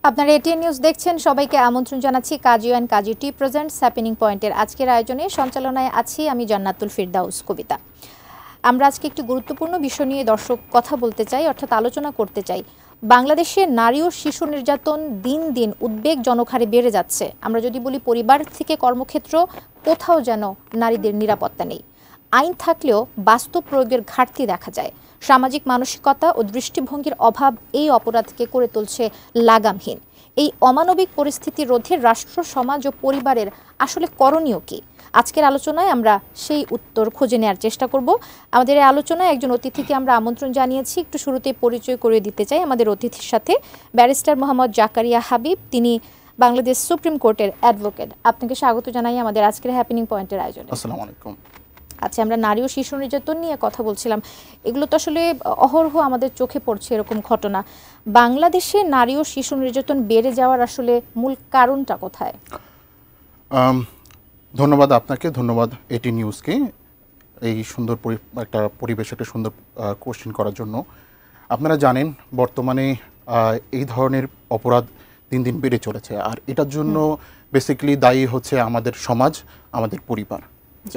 আপনারা ATN news দেখছেন। সবাইকে আমন্ত্রণ জানাচ্ছি Kazi and Kazi T presents happening পয়েন্টের আজকের আয়োজনে। সঞ্চালনায় আছি আমি জান্নাতুল ফিরদাউস কবিতা। আমরা আজকে একটি গুরুত্বপূর্ণ বিষয় নিয়ে দর্শক কথা বলতে চাই, অর্থাৎ আলোচনা করতে চাই। বাংলাদেশে নারী ও শিশু নির্যাতন দিন দিন উদ্বেগজনক হারে বেড়ে যাচ্ছে। আমরা যদি বলি পরিবার থেকে কর্মক্ষেত্র, কোথাও যেন নারীদের নিরাপত্তা নেই। আইন থাকলেও বাস্তব প্রয়োগের ঘাটতি দেখা যায়। সামাজিক মানসিকতা ও দৃষ্টিভঙ্গির অভাব এই অপরাধকে করে তুলছে লাগামহীন। এই অমানবিক পরিস্থিতি রোধে রাষ্ট্র, সমাজ ও পরিবারের আসলে করণীয় কি? আজকের আলোচনায় আমরা সেই উত্তর খুঁজে নেওয়ার চেষ্টা করব। আমাদের এই আলোচনায় একজন অতিথিকে আমরা আমন্ত্রণ জানিয়েছি। একটু শুরুতেই পরিচয় করে দিতে চাই আমাদের অতিথির সাথে। ব্যারিস্টার মোহাম্মদ জাকারিয়া হাবিব, তিনি বাংলাদেশ সুপ্রিম কোর্টের অ্যাডভোকেট। আপনাকে স্বাগত জানাই আমাদের আজকের হ্যাপেনিং পয়েন্টের আয়োজনে। আসসালামু আলাইকুম। আচ্ছা, আমরা নারী ও শিশু নির্যাতন নিয়ে কথা বলছিলাম। এগুলো তো আসলে অহরহ আমাদের চোখে পড়ছে এরকম ঘটনা। বাংলাদেশে নারী ও শিশু নির্যাতন বেড়ে যাওয়ার আসলে মূল কারণটা কোথায়? ধন্যবাদ আপনাকে, ধন্যবাদ এটি নিউজকে এই সুন্দর একটা পরিবেশ, একটা সুন্দর কোশ্চেন করার জন্য। আপনারা জানেন বর্তমানে এই ধরনের অপরাধ দিন দিন বেড়ে চলেছে, আর এটার জন্য বেসিক্যালি দায়ী হচ্ছে আমাদের সমাজ, আমাদের পরিবার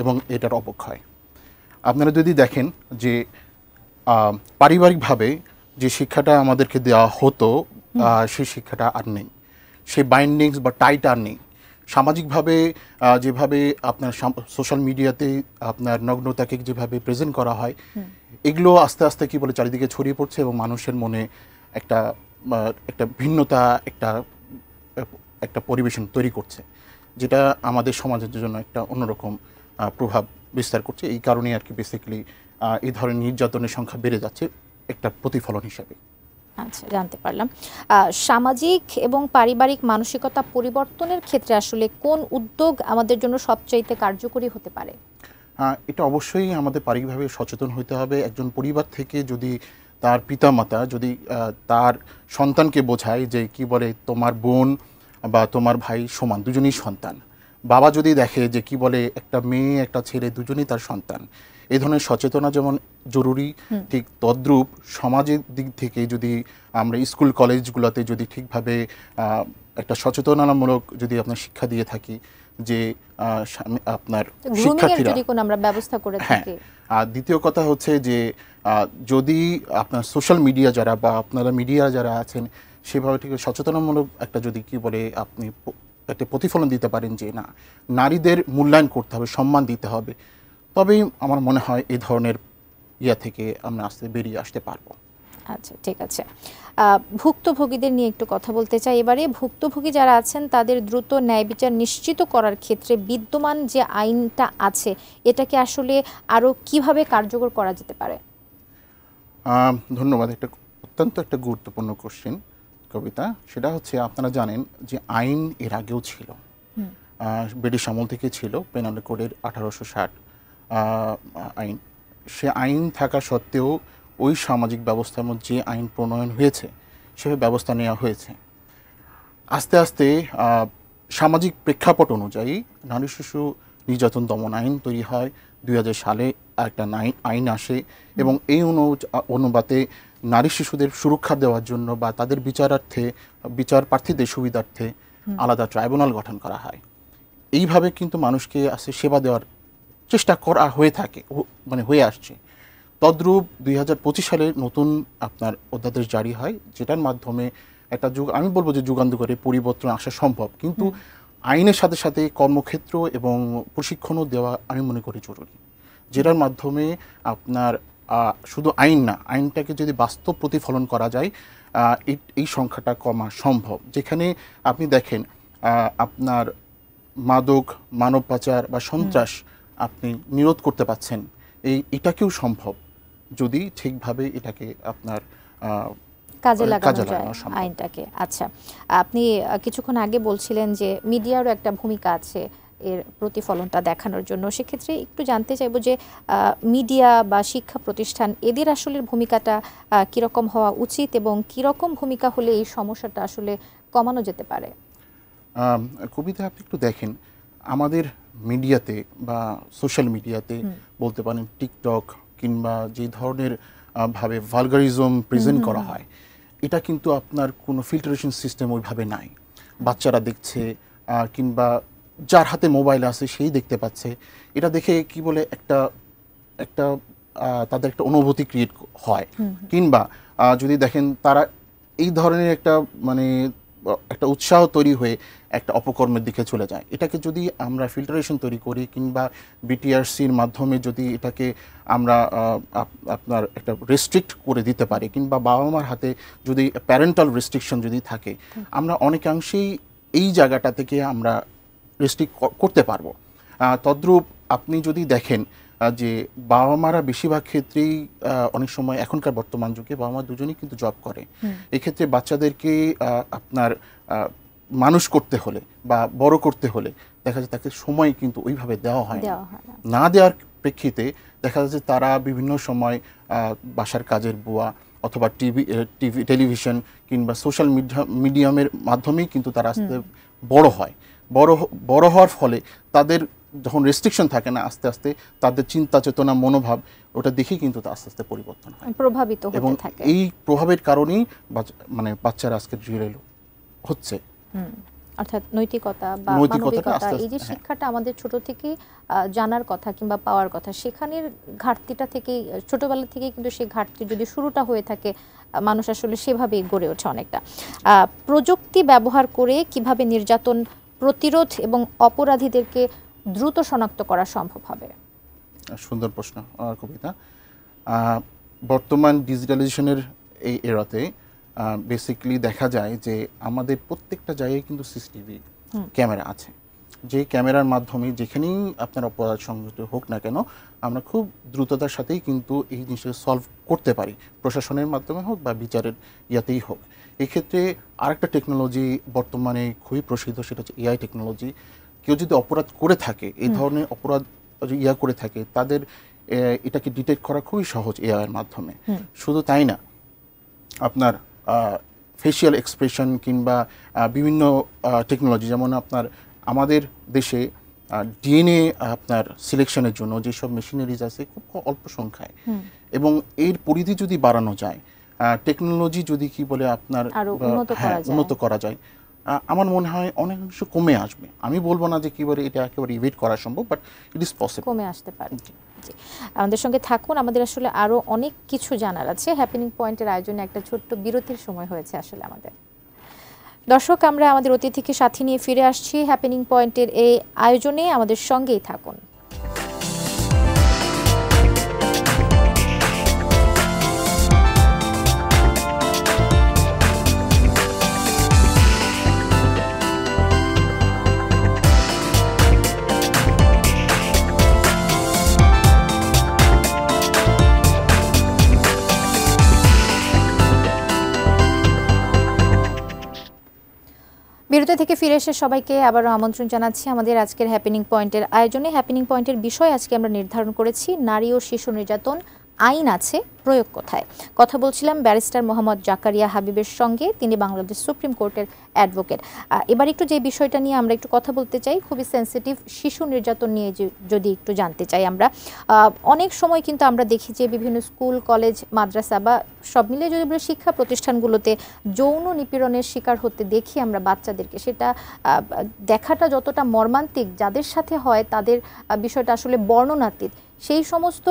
এবং এটার অবক্ষয়। আপনারা যদি দেখেন যে পারিবারিকভাবে যে শিক্ষাটা আমাদেরকে দেওয়া হতো, সেই শিক্ষাটা আর নেই, সেই বাইন্ডিংস বা টাইট আর নেই। সামাজিকভাবে যেভাবে আপনার সোশ্যাল মিডিয়াতে আপনার নগ্নতাকে যেভাবে প্রেজেন্ট করা হয়, এগুলো আস্তে আস্তে কি বলে চারিদিকে ছড়িয়ে পড়ছে এবং মানুষের মনে একটা একটা ভিন্নতা, একটা পরিবেশন তৈরি করছে, যেটা আমাদের সমাজের জন্য একটা অন্যরকম প্রভাব বিস্তার করছে। এই কারণে আর কি বেসিক্যালি এই ধরনের নির্যাতনের সংখ্যা বেড়ে যাচ্ছে একটা প্রতিফলন হিসাবে। আচ্ছা, জানতে পারলাম। সামাজিক এবং পারিবারিক মানসিকতা পরিবর্তনের ক্ষেত্রে আসলে কোন উদ্যোগ আমাদের জন্য সবচাইতে কার্যকরী হতে পারে? এটা অবশ্যই আমাদের পারিবারিকভাবে সচেতন হতে হবে। একজন পরিবার থেকে যদি তার পিতামাতা যদি তার সন্তানকে বোঝায় যে কি বলে তোমার বোন বা তোমার ভাই সমান, দুজনেই সন্তান। বাবা যদি দেখে যে কি বলে একটা মেয়ে একটা ছেলে দুজনেই তার সন্তান, এই ধরনের সচেতনা যেমন জরুরি, ঠিক তদ্রূপ সমাজের দিক থেকে যদি আমরা স্কুল কলেজগুলোতে যদি ঠিকভাবে একটা সচেতনামূলক যদি আপনার শিক্ষা দিয়ে থাকি, যে আপনার শিক্ষার্থীরা যদি কোনো আমরা ব্যবস্থা করে থাকি। আর দ্বিতীয় কথা হচ্ছে যে যদি আপনার সোশ্যাল মিডিয়া যারা বা আপনারা মিডিয়া যারা আছেন সেভাবে ঠিক সচেতনামূলক একটা যদি কি বলে আপনি একটা প্রতিফলন দিতে পারেন যে না, নারীদের মূল্যায়ন করতে হবে, সম্মান দিতে হবে, তবেই আমার মনে হয় এই ধরনের থেকে আমরা বেরিয়ে আসতে পারবো। আচ্ছা, ঠিক আছে। ভুক্তভোগীদের নিয়ে একটু কথা বলতে চাই এবারে। ভুক্তভোগী যারা আছেন তাদের দ্রুত ন্যায় বিচার নিশ্চিত করার ক্ষেত্রে বিদ্যমান যে আইনটা আছে এটাকে আসলে আরো কিভাবে কার্যকর করা যেতে পারে? ধন্যবাদ। অত্যন্ত একটা গুরুত্বপূর্ণ কোশ্চেন কবিতা। সেটা হচ্ছে আপনারা জানেন যে আইন এর আগেও ছিল, ব্রিটিশ আমল থেকে ছিল, পেনাল কোডের 1860 আইন। সে আইন থাকা সত্ত্বেও ওই সামাজিক ব্যবস্থার মধ্যে যে আইন প্রণয়ন হয়েছে সেভাবে ব্যবস্থা নেওয়া হয়েছে। আস্তে আস্তে সামাজিক প্রেক্ষাপট অনুযায়ী নারী শিশু নির্যাতন দমন আইন তৈরি হয়। 2000 সালে একটা আইন আসে এবং এই অনুপাতে নারী শিশুদের সুরক্ষা দেওয়ার জন্য বা তাদের বিচার প্রার্থীদের সুবিধার্থে আলাদা ট্রাইব্যুনাল গঠন করা হয়। এইভাবে কিন্তু মানুষকে সেবা দেওয়ার চেষ্টা করা হয়ে আসছে। তদ্রূপ 2025 সালে নতুন আপনার অধ্যাদেশ জারি হয়, যেটার মাধ্যমে একটা আমি বলবো যে যুগান্তকারী পরিবর্তন আসা সম্ভব। কিন্তু আইনের সাথে সাথে কর্মক্ষেত্র এবং প্রশিক্ষণও দেওয়া আমি মনে করি জরুরি, যেটার মাধ্যমে আপনার শুধু আইন না, আইনটাকে যদি বাস্তব প্রতিফলন করা যায় এই সংখ্যাটা কমা সম্ভব। যেখানে আপনি দেখেন আপনার মাদক, মানব পাচার বা সন্ত্রাস আপনি নিরোধ করতে পারছেন, এটাকেও সম্ভব যদি ঠিকভাবে এটাকে আপনার কাজে লাগানো যায় আইনটাকে। আচ্ছা, আপনি কিছুক্ষণ আগে বলছিলেন যে মিডিয়ারও একটা ভূমিকা আছে এর প্রতিফলনটা দেখানোর জন্য। সেক্ষেত্রে একটু জানতে চাইবো যে মিডিয়া বা শিক্ষা প্রতিষ্ঠান এদের আসলে ভূমিকাটা কীরকম হওয়া উচিত এবং কীরকম ভূমিকা হলে এই সমস্যাটা আসলে কমানো যেতে পারে? কবিতা, আপনি একটু দেখেন আমাদের মিডিয়াতে বা সোশ্যাল মিডিয়াতে বলতে পারেন টিকটক কিংবা যে ধরনের ভাবে ভালগারিজম প্রেজেন্ট করা হয়, এটা কিন্তু আপনার কোনো ফিল্টারেশন সিস্টেম ওইভাবে নাই। বাচ্চারা দেখছে কিংবা যার হাতে মোবাইল আছে সেই দেখতে পাচ্ছে, এটা দেখে কি বলে একটা একটা তাদের একটা অনুভূতি ক্রিয়েট হয়। কিংবা যদি দেখেন তারা এই ধরনের একটা মানে একটা উৎসাহ তৈরি হয়ে একটা অপকর্মের দিকে চলে যায়। এটাকে যদি আমরা ফিল্টারেশন তৈরি করি কিংবা বিটিআরসির মাধ্যমে যদি এটাকে আমরা আপনার একটা রেস্ট্রিক্ট করে দিতে পারি কিংবা বাবা মার হাতে যদি প্যারেন্টাল রেস্ট্রিকশন যদি থাকে, আমরা অনেকাংশেই এই জায়গাটা থেকে আমরা রেস্ট্রিক্ট করতে পারবো। তদ্রূপ আপনি যদি দেখেন যে বাবা মারা বেশিরভাগ ক্ষেত্রেই অনেক সময় এখনকার বর্তমান যুগে বাবা মা দুজনেই কিন্তু জব করে। এক্ষেত্রে বাচ্চাদেরকে আপনার মানুষ করতে হলে বা বড় করতে হলে দেখা যায় তাকে সময় কিন্তু ওইভাবে দেওয়া হয় না। দেওয়ার প্রেক্ষিতে দেখা যাচ্ছে তারা বিভিন্ন সময় বাসার কাজের বুয়া অথবা টেলিভিশন কিংবা সোশ্যাল মিডিয়ামের মাধ্যমেই কিন্তু তারা আস্তে বড় হয়। বড় হওয়ার ফলে তাদের যখন রেস্ট্রিকশন থাকে না, আস্তে আস্তে তাদের চিন্তা চেতনা মনোভাব ওটা দেখেই কিন্তু আস্তে আস্তে পরিবর্তন হয়, প্রভাবিত হতে এবং থাকে। এই প্রভাবের কারণেই মানে বাচ্চারা আজকে জিরেল হচ্ছে। অর্থাৎ নৈতিকতা বা মানবিকতা, এই যে শিক্ষাটা আমাদের ছোট থেকেই জানার কথা কিংবা পাওয়ার কথা, সেখানের ঘাটতিটা থেকেই ছোটবেলা থেকেই কিন্তু সেই ঘাটতি যদি শুরুটা হয়ে থাকে, মানুষ আসলে সেভাবেই গড়ে ওঠে অনেকটা। প্রযুক্তি ব্যবহার করে কিভাবে নির্যাতন প্রতিরোধ এবং অপরাধীদেরকে দ্রুত শনাক্ত করা সম্ভব হবে? সুন্দর প্রশ্ন কবিতা। বর্তমান ডিজিটালাইজেশনের এই এরাতে বেসিক্যালি দেখা যায় যে আমাদের প্রত্যেকটা জায়গায় কিন্তু সিসিটিভি ক্যামেরা আছে, যে ক্যামেরার মাধ্যমে যেখানেই আপনার অপরাধ সংঘটিত হোক না কেন আমরা খুব দ্রুততার সাথেই কিন্তু এই জিনিসটা সলভ করতে পারি, প্রশাসনের মাধ্যমে হোক বা বিচারের ইয়াতেই হোক। এক্ষেত্রে আরেকটা টেকনোলজি বর্তমানে খুবই প্রসিদ্ধ, সেটা হচ্ছে এআই টেকনোলজি। কেউ যদি অপরাধ করে থাকে, এই ধরনের অপরাধ করে থাকে, তাদের এটাকে ডিটেক্ট করা খুবই সহজ এআইয়ের মাধ্যমে। শুধু তাই না, আপনার ফেশিয়াল এক্সপ্রেশন কিংবা বিভিন্ন টেকনোলজি, যেমন আপনার আমাদের দেশে ডিএনএ আপনার সিলেকশনের জন্য যেসব মেশিনারিজ আছে খুব অল্প সংখ্যায়, এবং এর পরিধি যদি বাড়ানো যায়, টেকনোলজি যদি কি বলে আপনার উন্নত করা যায়, আমার মনে হয় অনেকাংশ কমে আসবে। আমি বলবো না যে কি বলে এটা একেবারে ইভেট করা সম্ভব, বাট ইট ইজ পসিবল, কমে আসতে পারে। আমাদের সঙ্গে থাকুন, আমাদের আসলে আরো অনেক কিছু জানার আছে। হ্যাপেনিং পয়েন্টের আয়োজনে একটা ছোট্ট বিরতির সময় হয়েছে আসলে আমাদের। দর্শক, আমরা আমাদের অতিথিকে সাথে নিয়ে ফিরে আসছি হ্যাপেনিং পয়েন্টের এই আয়োজনে, আমাদের সঙ্গেই থাকুন। বিরতি থেকে ফিরে এসে সবাইকে আবারও আমন্ত্রণ জানাচ্ছি আমাদের আজকের হ্যাপেনিং পয়েন্টের আয়োজনে। হ্যাপেনিং পয়েন্টের বিষয় আজকে আমরা নির্ধারণ করেছি নারী ও শিশু নির্যাতন আইন আছে, প্রয়োগ কোথায়। কথা বলছিলাম ব্যারিস্টার মোহাম্মদ জাকারিয়া হাবিবের সঙ্গে, তিনি বাংলাদেশ সুপ্রিম কোর্টের অ্যাডভোকেট। এবার একটু যে বিষয়টা নিয়ে আমরা একটু কথা বলতে চাই, খুবই সেন্সিটিভ, শিশু নির্যাতন নিয়ে যদি একটু জানতে চাই আমরা। অনেক সময় কিন্তু আমরা দেখি যে বিভিন্ন স্কুল, কলেজ, মাদ্রাসা বা সব মিলিয়ে যদি আমরা শিক্ষা প্রতিষ্ঠানগুলোতে যৌন নিপীড়নের শিকার হতে দেখি আমরা বাচ্চাদেরকে, সেটা দেখাটা যতটা মর্মান্তিক, যাদের সাথে হয় তাদের বিষয়টা আসলে বর্ণনাতীত। সেই সমস্ত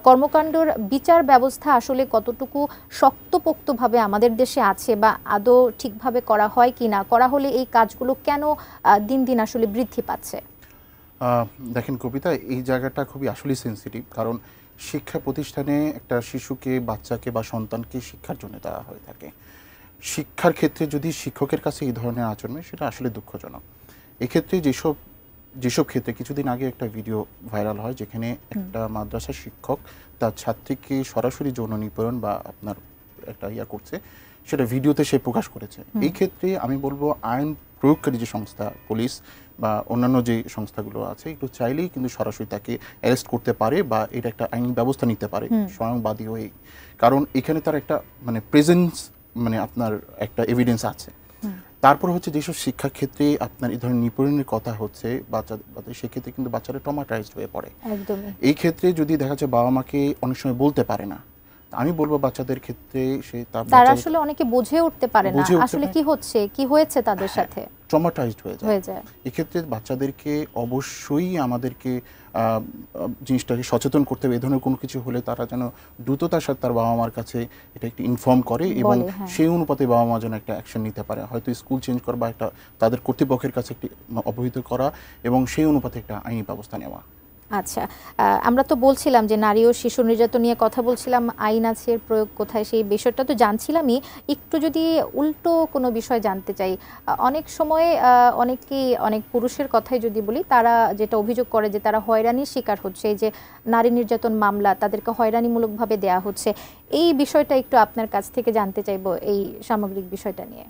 কর্মকাণ্ডর বিচার ব্যবস্থা আসলে কতটুকু শক্তপোক্তভাবে আমাদের দেশে আছে বা আদৌ ঠিকভাবে করা হয় কি না, করা হলে এই কাজগুলো কেন দিন দিন আসলে বৃদ্ধি পাচ্ছে? দেখেন কবিতা, এই জায়গাটা খুবই আসলে সেন্সিটিভ, কারণ শিক্ষা প্রতিষ্ঠানে একটা শিশুকে, বাচ্চাকে বা সন্তানকে শিক্ষার জন্য দেওয়া হয়ে থাকে। শিক্ষার ক্ষেত্রে যদি শিক্ষকের কাছে এই ধরনের আচরণ হয়, সেটা আসলে দুঃখজনক। এক্ষেত্রে যেসব ক্ষেত্রে কিছুদিন আগে একটা ভিডিও ভাইরাল হয়, যেখানে একটা মাদ্রাসার শিক্ষক তার ছাত্রীকে সরাসরি যৌন নিপীড়ন বা আপনার একটা করছে, সেটা ভিডিওতে সে প্রকাশ করেছে। এই ক্ষেত্রে আমি বলবো আইন প্রয়োগকারী যে সংস্থা, পুলিশ বা অন্যান্য যে সংস্থাগুলো আছে, একটু চাইলেই কিন্তু সরাসরি তাকে অ্যারেস্ট করতে পারে বা এটা একটা আইনি ব্যবস্থা নিতে পারে স্বয়ংবাদী হয়ে, কারণ এখানে তার একটা মানে প্রেজেন্স, মানে আপনার একটা এভিডেন্স আছে। তারপর হচ্ছে যেসব শিক্ষাক্ষেত্রে আপনার এই ধরনের নিপীড়নের কথা হচ্ছে বাচ্চাদের, সেক্ষেত্রে কিন্তু বাচ্চারা ট্রমাটাইজড হয়ে পড়ে। এই ক্ষেত্রে যদি দেখা যায় বাবা মাকে অনেক সময় বলতে পারে না, আমি বলবো বাচ্চাদের ক্ষেত্রে তারা আসলে অনেকে বুঝে উঠতে পারে না আসলে কি হচ্ছে, কি হয়েছে তাদের সাথে, ট্রমাটাইজড হয়ে যায়। এক্ষেত্রে বাচ্চাদেরকে অবশ্যই আমাদেরকে জিনিসটাকে সচেতন করতে হবে। এ ধরনের কোনো কিছু হলে তারা যেন দ্রুততার সাথে তার বাবা মার কাছে এটা একটু ইনফর্ম করে এবং সেই অনুপাতে বাবা মা যেন একটা অ্যাকশন নিতে পারে, হয়তো স্কুল চেঞ্জ করা বা একটা তাদের কর্তৃপক্ষের কাছে একটি অবহিত করা এবং সেই অনুপাতে একটা আইনি ব্যবস্থা নেওয়া। আচ্ছা, আমরা তো বলছিলাম যে নারী ও শিশু নির্যাতন নিয়ে কথা বলছিলাম, আইন আছে, এর প্রয়োগ কোথায়, সেই বিষয়টা তো জানছিলামই। একটু যদি উল্টো কোনো বিষয় জানতে চাই, অনেক সময় অনেক পুরুষের কথাই যদি বলি, তারা যেটা অভিযোগ করে যে তারা হয়রানির শিকার হচ্ছে, এই যে নারী নির্যাতন মামলা তাদেরকে হয়রানিমূলকভাবে দেয়া হচ্ছে, এই বিষয়টা একটু আপনার কাছ থেকে জানতে চাইবো, এই সামগ্রিক বিষয়টা নিয়ে।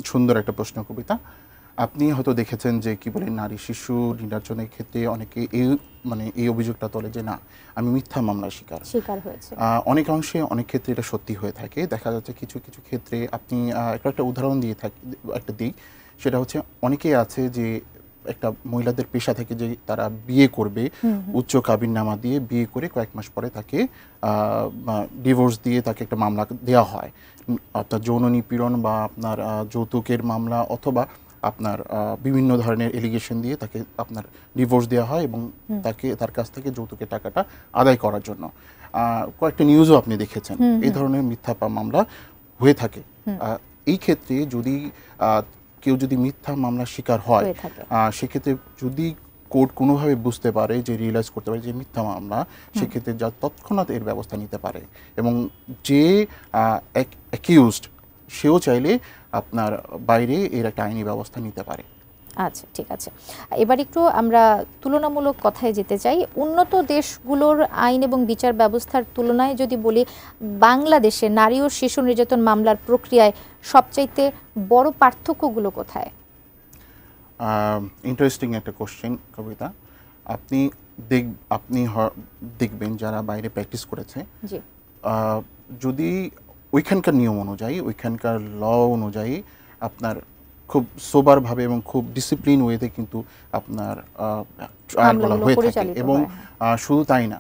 সুন্দর একটা প্রশ্ন কবিতা। আপনি হয়তো দেখেছেন যে কি বলে নারী শিশু নির্যাতনের ক্ষেত্রে অনেকে এই অভিযোগটা তোলে যে না, আমি মিথ্যা মামলার শিকার হয়েছে। অনেক অংশে অনেক ক্ষেত্রে এটা সত্যি হয়ে থাকে। দেখা যাচ্ছে কিছু কিছু ক্ষেত্রে আপনি একটা উদাহরণ দিই, সেটা হচ্ছে অনেকেই আছে যে একটা মহিলাদের পেশা থেকে যে তারা বিয়ে করবে, উচ্চ কাবিননামা দিয়ে বিয়ে করে কয়েক মাস পরে তাকে ডিভোর্স দিয়ে তাকে একটা মামলা দেওয়া হয়, আপনার যৌন নিপীড়ন বা আপনার যৌতুকের মামলা অথবা আপনার বিভিন্ন ধরনের এলিগেশন দিয়ে তাকে আপনার ডিভোর্স দেওয়া হয় এবং তার কাছ থেকে যৌতুকের টাকাটা আদায় করার জন্য কয়েকটা নিউজও আপনি দেখেছেন। এই ধরনের মিথ্যা মামলা হয়ে থাকে। এই ক্ষেত্রে যদি কেউ যদি মিথ্যা মামলার শিকার হয়, সেক্ষেত্রে যদি কোর্ট কোনোভাবে বুঝতে পারে যে রিয়েলাইজ করতে পারে যে মিথ্যা মামলা, সেক্ষেত্রে যা তৎক্ষণাৎ এর ব্যবস্থা নিতে পারে এবং যে অ্যাকিউজড সেও চাইলে আপনার বাইরে এর একটা আইনি ব্যবস্থা নিতে পারে। আচ্ছা, ঠিক আছে। এবার একটু আমরা তুলনামূলক কথায় যেতে চাই। উন্নত দেশগুলোর আইন এবং বিচার ব্যবস্থার তুলনায় যদি বলি, বাংলাদেশে নারী ও শিশু নির্যাতন মামলার প্রক্রিয়ায় সবচাইতে বড় পার্থক্যগুলো কোথায়? ইন্টারেস্টিং একটা কোশ্চেন কবিতা। আপনি দেখবেন যারা বাইরে প্র্যাকটিস করেছে, যদি ওইখানকার নিয়ম অনুযায়ী, ওইখানকার ল অনুযায়ী আপনার খুব সোবারভাবে এবং খুব ডিসিপ্লিন ওয়েতে কিন্তু আপনার ট্রায়ালগুলো হয়ে থাকে এবং শুধু তাই না,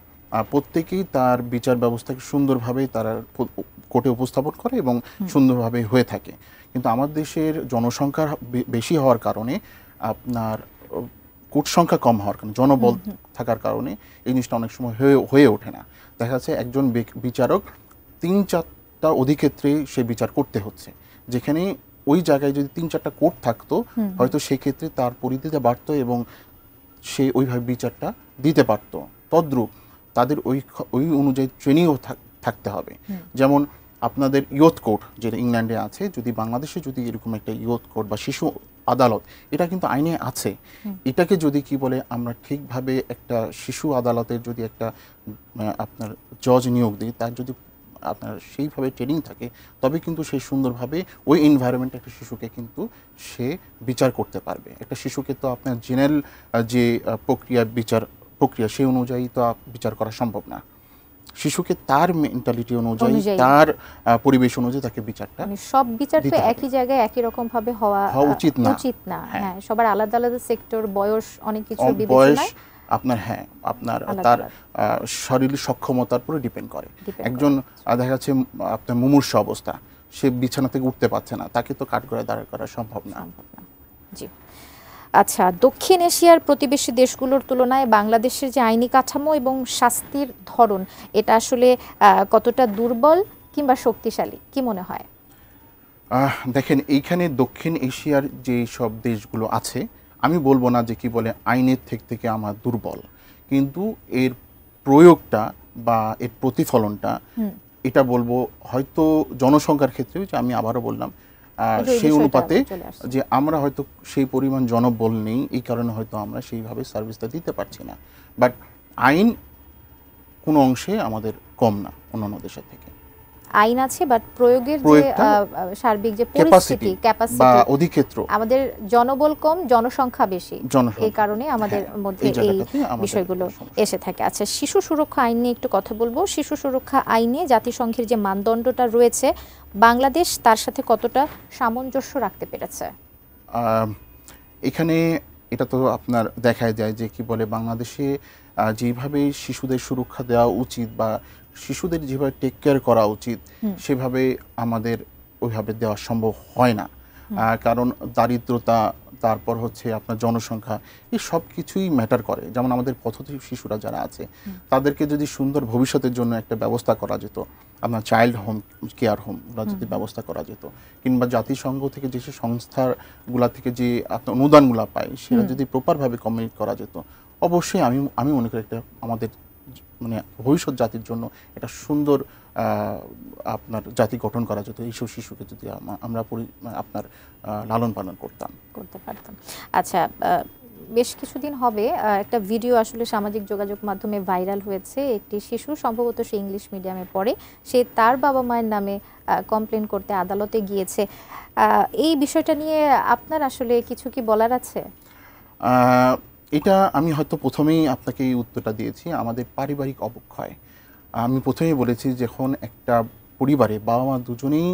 প্রত্যেকেই তার বিচার ব্যবস্থাকে সুন্দরভাবে তারা কোর্টে উপস্থাপন করে এবং সুন্দরভাবে হয়ে থাকে। কিন্তু আমাদের দেশের জনসংখ্যা বেশি হওয়ার কারণে, আপনার কোর্ট সংখ্যা কম হওয়ার কারণে, জনবল থাকার কারণে এই জিনিসটা অনেক সময় হয়ে ওঠে না। দেখা যাচ্ছে একজন বিচারক 3-4টা অধিক্ষেত্রে সে বিচার করতে হচ্ছে, যেখানে ওই জায়গায় যদি 3-4টা কোর্ট থাকতো হয়তো সেক্ষেত্রে তার পরিধিটা বাড়তো এবং সে ওইভাবে বিচারটা দিতে পারতো। তদ্রূপ তাদের ওই অনুযায়ী ট্রেনিংও থাকতে হবে। যেমন আপনাদের ইয়ুথ কোর্ট যেটা ইংল্যান্ডে আছে, যদি বাংলাদেশে যদি এরকম একটা ইয়ুথ কোর্ট বা শিশু আদালত, এটা কিন্তু আইনে আছে। এটাকে যদি কি বলে আমরা ঠিকভাবে একটা শিশু আদালতের যদি একটা আপনার জজ নিয়োগ দিই, তার যদি আপনার সেইভাবে ট্রেনিং থাকে, তবে কিন্তু সে সুন্দরভাবে ওই এনভায়রনমেন্টে একটা শিশুকে কিন্তু সে বিচার করতে পারবে। একটা শিশুকে তো আপনার জেনারেল যে বিচার প্রক্রিয়া সেই অনুযায়ী তো বিচার করা সম্ভব না। শিশুকে তার মেন্টালিটি অনুযায়ী, তার পরিবেশ অনুযায়ী তাকে বিচারটা, সব বিচার তো একই জায়গায় একই রকম ভাবে হওয়া উচিত না। হ্যাঁ, সবার আলাদা আলাদা সেক্টর, বয়স, অনেক কিছু বিবেচনায় আপনার তার শারীরিক সক্ষমতার উপরে ডিপেন্ড করে। একজন দেখা যাচ্ছে আপনার মুমূর্ষ অবস্থা, সে বিছানা থেকে উঠতে পারছে না, তাকে তো কাঠগড়ায় দাঁড় করা সম্ভব না। জি। আচ্ছা, দক্ষিণ এশিয়ার প্রতিবেশী দেশগুলোর তুলনায় বাংলাদেশের যে আইনি কাঠামো এবং শাস্তির ধরন, এটা আসলে কতটা দুর্বল কিংবা শক্তিশালী, কি মনে হয়? দেখেন, এইখানে দক্ষিণ এশিয়ার যে সব দেশগুলো আছে, আমি বলবো না যে কি বলে আইনের থেকে আমার দুর্বল, কিন্তু এর প্রয়োগটা বা এর প্রতিফলনটা, এটা বলবো হয়তো জনসংখ্যার ক্ষেত্রে, যে আমি আবারও বললাম সেই অনুপাতে যে আমরা হয়তো সেই পরিমাণ জনবল নেই, এই কারণে হয়তো আমরা সেইভাবে সার্ভিসটা দিতে পারছি না। বাট আইন কোনো অংশে আমাদের কম না অন্যান্য দেশের থেকে। আইন আছে, বাট প্রয়োগের যে সার্বিক যে পরিস্থিতি, ক্যাপাসিটি বা অধিক্ষেত্র, আমাদের জনবল কম, জনসংখ্যা বেশি, এই কারণে আমাদের মধ্যে এই বিষয়গুলো এসে থাকে। আচ্ছা, শিশু সুরক্ষা আইন নিয়ে একটু কথা বলবো। শিশু সুরক্ষা আইনে জাতিসংঘের যে মানদণ্ডটা রয়েছে, বাংলাদেশ তার সাথে কতটা সামঞ্জস্য রাখতে পেরেছে? এখানে এটা তো আপনার দেখায় যায় যে কি বলে বাংলাদেশে যেভাবে শিশুদের সুরক্ষা দেওয়া উচিত বা শিশুদের যেভাবে টেক কেয়ার করা উচিত সেভাবে আমাদের ওইভাবে দেওয়া সম্ভব হয় না। কারণ দারিদ্রতা, তারপর হচ্ছে আপনার জনসংখ্যা, এই সব কিছুই ম্যাটার করে। যেমন আমাদের পথশিশু শিশুরা যারা আছে তাদেরকে যদি সুন্দর ভবিষ্যতের জন্য একটা ব্যবস্থা করা যেত, আপনার চাইল্ড হোম, কেয়ার হোমগুলো যদি ব্যবস্থা করা যেত, কিংবা জাতিসংঘ থেকে যেসব সংস্থাগুলা থেকে যে আপনার অনুদানগুলো পায় সেটা যদি প্রপারভাবে কমিউনিকেট করা যেত, অবশ্যই আমি মনে করি একটা আমাদের মানে ভবিষ্যৎ জাতির জন্য একটা সুন্দর আপনার জাতি গঠন করা যেত এইসব শিশুকে যদি আমরা আপনার লালন পালন করতে পারতাম। আচ্ছা, বেশ কিছুদিন হবে একটা ভিডিও আসলে সামাজিক যোগাযোগ মাধ্যমে ভাইরাল হয়েছে। একটি শিশু, সম্ভবত সে ইংলিশ মিডিয়ামে পড়ে, সে তার বাবা মায়ের নামে কমপ্লেন করতে আদালতে গিয়েছে। এই বিষয়টা নিয়ে আপনার আসলে কিছু কি বলার আছে? এটা আমি হয়তো প্রথমেই আপনাকে এই উত্তরটা দিয়েছি, আমাদের পারিবারিক অবক্ষয়। আমি প্রথমেই বলেছি যখন একটা পরিবারে বাবা মা দুজনেই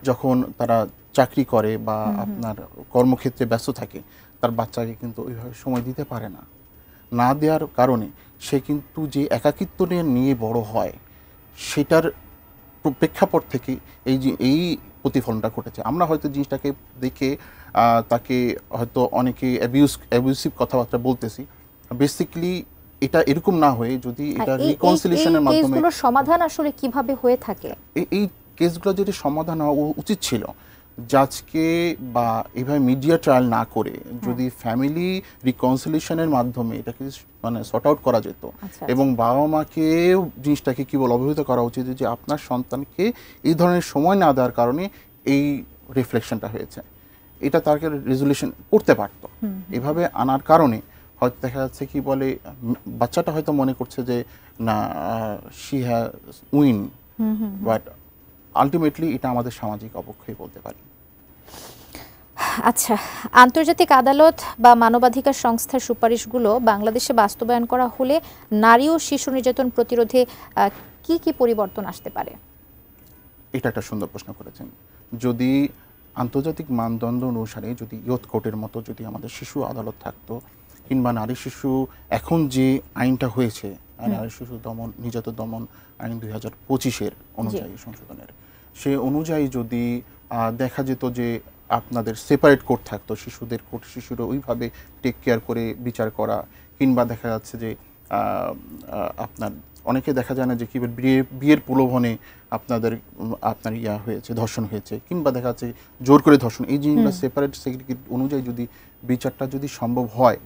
যখন তারা চাকরি করে বা আপনার কর্মক্ষেত্রে ব্যস্ত থাকে, তার বাচ্চাকে কিন্তু ওইভাবে সময় দিতে পারে না। না দেওয়ার কারণে সে কিন্তু যে একাকিত্ব নিয়ে বড় হয়, সেটার প্রেক্ষাপট থেকে এই প্রতিফলনটা ঘটেছে। আমরা হয়তো জিনিসটাকে দেখে তাকে হয়তো অনেকে অ্যাবিউসিভ কথাবার্তা বলতেছি। বেসিক্যালি এটা এরকম না হয়ে যদি এটা রিকনসিলিয়েশনের মাধ্যমে কেসগুলোর সমাধান আসলে কিভাবে হয়ে থাকে, এই কেসগুলো যদি সমাধান হওয়া উচিত ছিল, জাজকে বা এইভাবে মিডিয়া ট্রায়াল না করে যদি ফ্যামিলি রিকনসিলিয়েশনের মাধ্যমে এটাকে মানে সর্ট আউট করা যেত, এবং বাবা মাকে জিনিসটাকে কি অবহিত করা উচিত যে আপনার সন্তানকে এই ধরনের সময় না দেওয়ার কারণে এই রিফ্লেকশনটা হয়েছে, এটা তাকে রেজুলেশন করতে পারত। এভাবে আনার কারণে হয়তো দেখা যাচ্ছে কি বলে, বাচ্চাটা হয়তো মনে করছে যে না she has win, but ultimately এটা আমাদের সামাজিক অবক্ষয় বলতে পারি। আচ্ছা, আন্তর্জাতিক আদালত বা মানবাধিকার সংস্থার সুপারিশগুলো বাংলাদেশে বাস্তবায়ন করা হলে নারী ও শিশু নির্যাতন প্রতিরোধে কি কি পরিবর্তন আসতে পারে? এটা একটা সুন্দর প্রশ্ন করেছেন। যদি আন্তর্জাতিক মানদণ্ড অনুসারে যদি ইয়ুথ কোর্টের মতো যদি আমাদের শিশু আদালত থাকতো, কিংবা নারী শিশু এখন যে আইনটা হয়েছে, নারী শিশু দমন নির্যাতন দমন আইন 2025 অনুযায়ী সংশোধনের, সে অনুযায়ী যদি দেখা যেত যে আপনাদের সেপারেট কোর্ট থাকতো, শিশুদের কোর্ট, শিশুরা ওইভাবে টেক কেয়ার করে বিচার করা, কিংবা দেখা যাচ্ছে যে আপনার অনেকে দেখা যায় না যে কি বিয়ের প্রলোভনে আপনার হয়েছে, ধর্ষণ হয়েছে, কিংবা দেখা যাচ্ছে জোর করে ধর্ষণ, এই জিনিসগুলো সেপারেট সেগ্রিগেট অনুযায়ী যদি বিচারটা যদি সম্ভব হয়,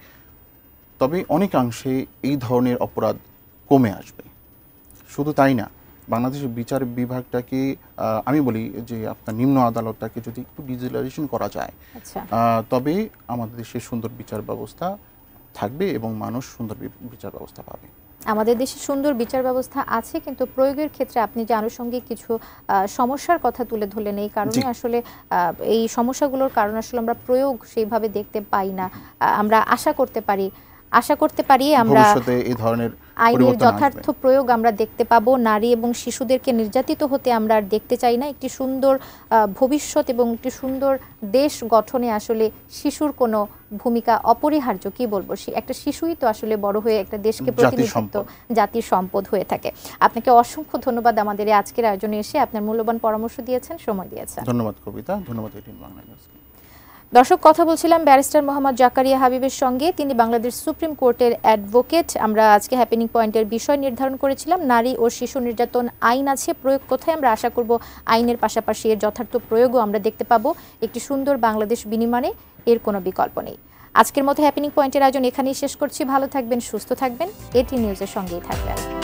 তবে অনেকাংশে এই ধরনের অপরাধ কমে আসবে। শুধু তাই না, বাংলাদেশের বিচার বিভাগটাকে আমি বলি যে আপনার নিম্ন আদালতটাকে যদি একটু ডিজিটালাইজেশন করা যায়, তবে আমাদের দেশে সুন্দর বিচার ব্যবস্থা থাকবে এবং মানুষ সুন্দর বিচার ব্যবস্থা পাবে। আমাদের দেশে সুন্দর বিচার ব্যবস্থা আছে, কিন্তু প্রয়োগের ক্ষেত্রে আপনি যে আনুষঙ্গিক কিছু সমস্যার কথা তুলে ধরলেন, এই কারণে আসলে এই সমস্যাগুলোর কারণে আসলে আমরা প্রয়োগ সেইভাবে দেখতে পাই না। আমরা আশা করতে পারি আমরা এই ধরনের আইনের যথার্থ প্রয়োগ আমরা দেখতে পাবো। নারী এবং শিশুদেরকে নির্যাতিত হতে আমরা আর দেখতে চাই না। একটি সুন্দর ভবিষ্যৎ এবং একটি সুন্দর দেশ গঠনে আসলে শিশুর কোনো ভূমিকা অপরিহার্য। কি বলবো, একটা শিশুই তো আসলে বড় হয়ে একটা দেশকে প্রতিনিধিত্ব, জাতির সম্পদ হয়ে থাকে। আপনাকে অসংখ্য ধন্যবাদ আমাদের আজকের আয়োজনে এসে আপনার মূল্যবান পরামর্শ দিয়েছেন, সময় দিয়েছেন। ধন্যবাদ কবিতা, ধন্যবাদ এটিএন বাংলা নিউজকে। দর্শক, কথা বলছিলাম ব্যারিস্টার মোহাম্মদ জাকারিয়া হাবিবের সঙ্গে। তিনি বাংলাদেশ সুপ্রিম কোর্টের অ্যাডভোকেট। আমরা আজকে হ্যাপেনিং পয়েন্টের বিষয় নির্ধারণ করেছিলাম, নারী ও শিশু নির্যাতন আইন আছে, প্রয়োগ কোথায়? আমরা আশা করব আইনের পাশাপাশি এর যথার্থ প্রয়োগও আমরা দেখতে পাবো। একটি সুন্দর বাংলাদেশ বিনির্মাণে এর কোনো বিকল্প নেই। আজকের মতো হ্যাপেনিং পয়েন্টের আয়োজন এখানেই শেষ করছি। ভালো থাকবেন, সুস্থ থাকবেন, এটি নিউজের সঙ্গেই থাকবেন।